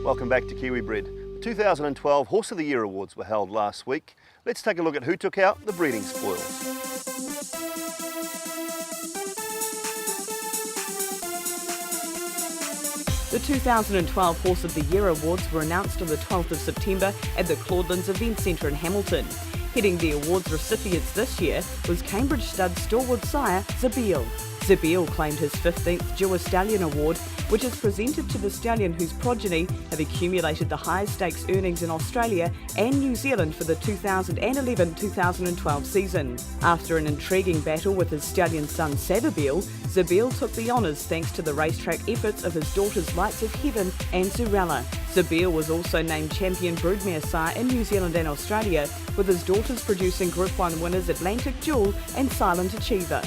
Welcome back to Kiwi Bred. The 2012 Horse of the Year Awards were held last week. Let's take a look at who took out the breeding spoils. The 2012 Horse of the Year Awards were announced on the 12th of September at the Claudelands Event Centre in Hamilton. Heading the awards recipients this year was Cambridge stud stalwart sire Doull. Doull claimed his 15th Jewish Stallion Award, which is presented to the stallion whose progeny have accumulated the highest stakes earnings in Australia and New Zealand for the 2011-2012 season. After an intriguing battle with his stallion son Doull took the honours thanks to the racetrack efforts of his daughters Lights of Heaven and Zurella. Doull was also named champion broodmare sire in New Zealand and Australia, with his daughters producing Group 1 winners Atlantic Jewel and Silent Achiever.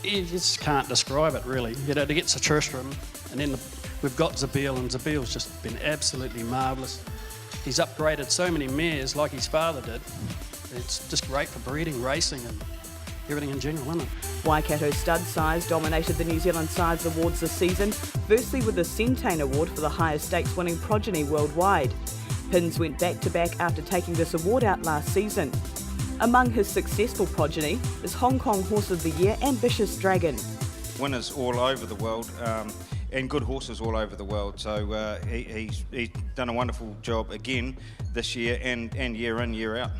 You just can't describe it really. You know, to get Sir Tristram, and then we've got Doull, and Doull's just been absolutely marvellous. He's upgraded so many mares like his father did. It's just great for breeding, racing and everything in general, isn't it? Waikato stud sires dominated the New Zealand Sires Awards this season, firstly with the Centane Award for the highest stakes winning progeny worldwide. Pins went back-to-back after taking this award out last season. Among his successful progeny is Hong Kong Horse of the Year Ambitious Dragon. Winners all over the world and good horses all over the world, so he's done a wonderful job again this year and year in, year out.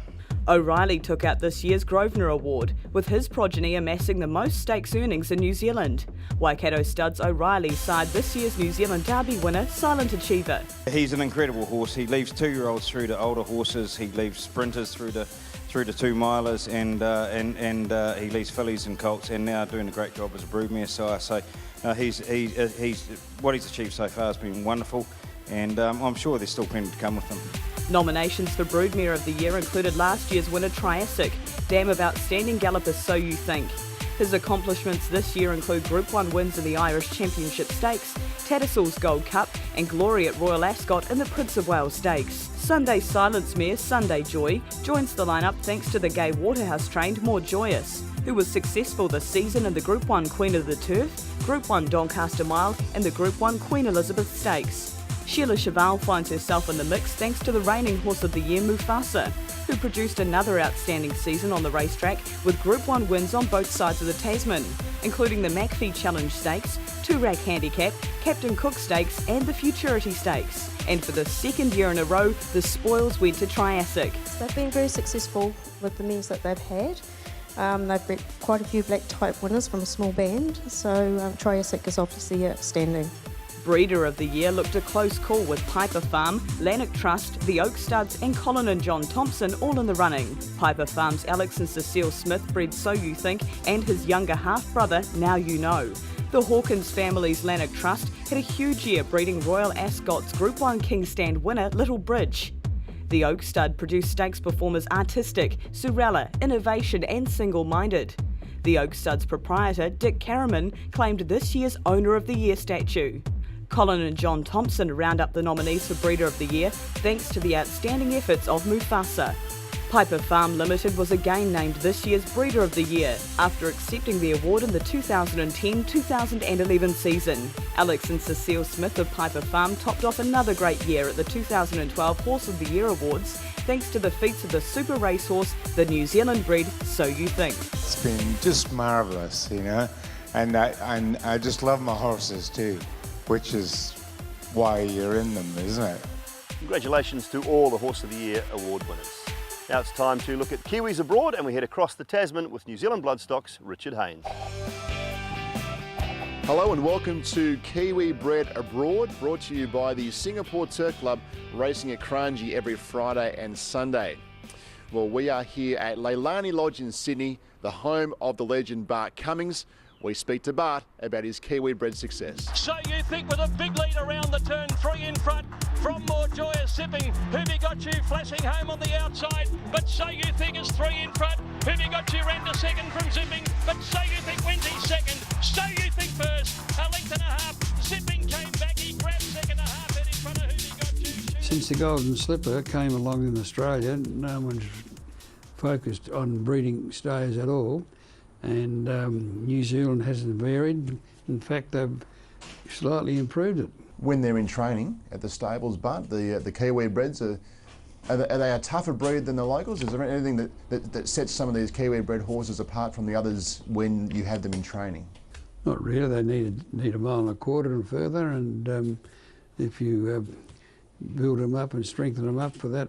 O'Reilly took out this year's Grosvenor Award, with his progeny amassing the most stakes earnings in New Zealand. Waikato Studs O'Reilly sired this year's New Zealand Derby winner Silent Achiever. He's an incredible horse. He leaves 2-year-olds through to older horses. He leaves sprinters through to 2-milers, and he leads fillies and colts, and now doing a great job as a broodmare sire. So he's what he's achieved so far has been wonderful, and I'm sure there's still plenty to come with him. Nominations for Broodmare of the Year included last year's winner Triassic, Dam of Outstanding Galloper So You Think. His accomplishments this year include Group 1 wins in the Irish Championship Stakes, Tattersalls Gold Cup and glory at Royal Ascot in the Prince of Wales Stakes. Sunday Silence mare Sunday Joy joins the lineup thanks to the Gay Waterhouse trained More Joyous, who was successful this season in the Group 1 Queen of the Turf, Group 1 Doncaster Mile and the Group 1 Queen Elizabeth Stakes. Sheila Cheval finds herself in the mix thanks to the reigning Horse of the Year Mufasa, who produced another outstanding season on the racetrack with Group 1 wins on both sides of the Tasman, including the McPhee Challenge Stakes, 2-Rack Handicap, Captain Cook Stakes and the Futurity Stakes. And for the second year in a row, the spoils went to Triassic. They've been very successful with the mares that they've had. They've bred quite a few black type winners from a small band, so Triassic is obviously outstanding. Breeder of the Year looked a close call with Piper Farm, Lanark Trust, the Oak Studs and Colin and John Thompson all in the running. Piper Farm's Alex and Cecile Smith bred So You Think and his younger half-brother Now You Know. The Hawkins family's Lanark Trust had a huge year breeding Royal Ascot's Group 1 King Stand winner Little Bridge. The Oak Stud produced stakes performers Artistic, Zurella, Innovation and Single-Minded. The Oak Stud's proprietor Dick Caraman claimed this year's Owner of the Year statue. Colin and John Thompson round up the nominees for Breeder of the Year thanks to the outstanding efforts of Mufasa. Piper Farm Limited was again named this year's Breeder of the Year after accepting the award in the 2010-2011 season. Alex and Cecile Smith of Piper Farm topped off another great year at the 2012 Horse of the Year Awards thanks to the feats of the super racehorse, the New Zealand bred So You Think. It's been just marvellous, you know, and I just love my horses too, which is why you're in them, isn't it? Congratulations to all the Horse of the Year award winners. Now it's time to look at Kiwis abroad, and we head across the Tasman with New Zealand Bloodstock's Richard Haynes. Hello and welcome to Kiwi Bred Abroad, brought to you by the Singapore Turf Club, racing at Kranji every Friday and Sunday. Well, we are here at Leilani Lodge in Sydney, the home of the legend Bart Cummings. We speak to Bart about his Kiwi bred success. So You Think with a big lead around the turn, 3 in front from More Joyous Sipping. Who've got you flashing home on the outside, but So You Think is 3 in front. Who've got you ran to second from Zipping, but So You Think wins his second. So You Think first, a length and a half. Zipping came back, he grabbed second and a half head in front of Who've got you. Since the Golden Slipper came along in Australia, no one's focused on breeding stays at all. And New Zealand hasn't varied. In fact, they've slightly improved it. When they're in training at the stables, Bart, the Kiwi Breds, are they a tougher breed than the locals? Is there anything that sets some of these Kiwi bred horses apart from the others when you have them in training? Not really. They need a mile and a quarter and further, and if you build them up and strengthen them up for that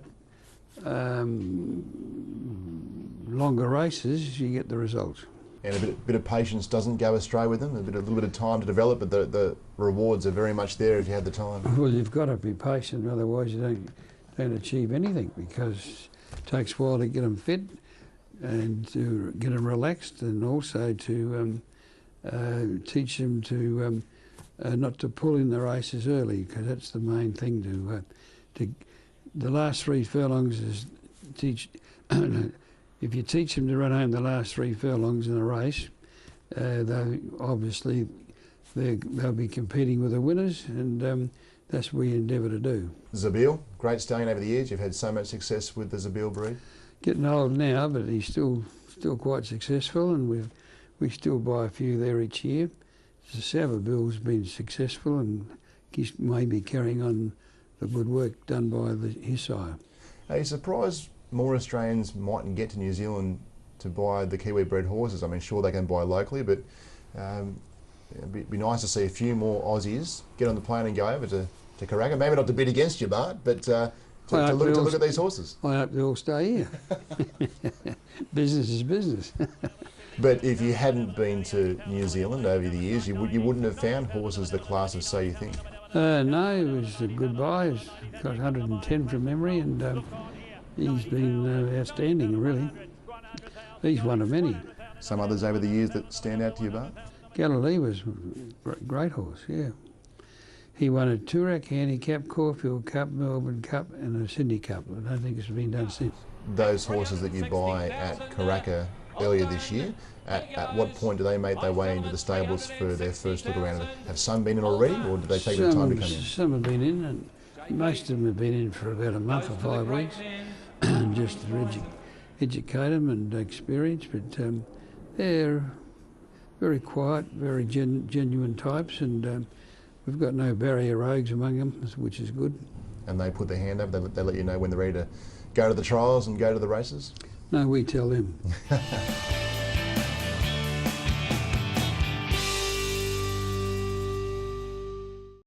longer races, you get the results. And a bit of patience doesn't go astray with them, a little bit of time to develop, but the rewards are very much there if you have the time. Well, you've got to be patient, otherwise you don't achieve anything, because it takes a while to get them fit and to get them relaxed, and also to teach them to not to pull in the races early, because that's the main thing. To the last 3 furlongs is teach. If you teach them to run home the last 3 furlongs in a race, they'll be competing with the winners, and that's what we endeavour to do. Zabeel, great stallion over the years. You've had so much success with the Zabeel breed. Getting old now, but he's still quite successful, and we still buy a few there each year. The Savabill's been successful, and he's maybe carrying on the good work done by his sire. Are you surprised more Australians mightn't get to New Zealand to buy the Kiwi bred horses? I mean, sure they can buy locally, but it'd be nice to see a few more Aussies get on the plane and go over to Karaka. Maybe not to bid against you, Bart, but to look at these horses. I hope they all stay here. Business is business. But if you hadn't been to New Zealand over the years, you wouldn't have found horses the class of So You Think? No, it was a good buy. He's got 110 from memory, and he's been outstanding, really. He's one of many. Some others over the years that stand out to you, Bart? Galilee was a great horse, yeah. He won a Toorak Handicap, Caulfield Cup, Melbourne Cup, and a Sydney Cup. I don't think it's been done since. Those horses that you buy at Karaka earlier this year, at what point do they make their way into the stables for their first look around? Have some been in already, or do they take their time to come in? Some have been in, and most of them have been in for about a month or 5 weeks, just to educate them and experience. But they're very quiet, very genuine types, and we've got no barrier rogues among them, which is good. And they put their hand up, they let you know when they're ready to go to the trials and go to the races? No, we tell them.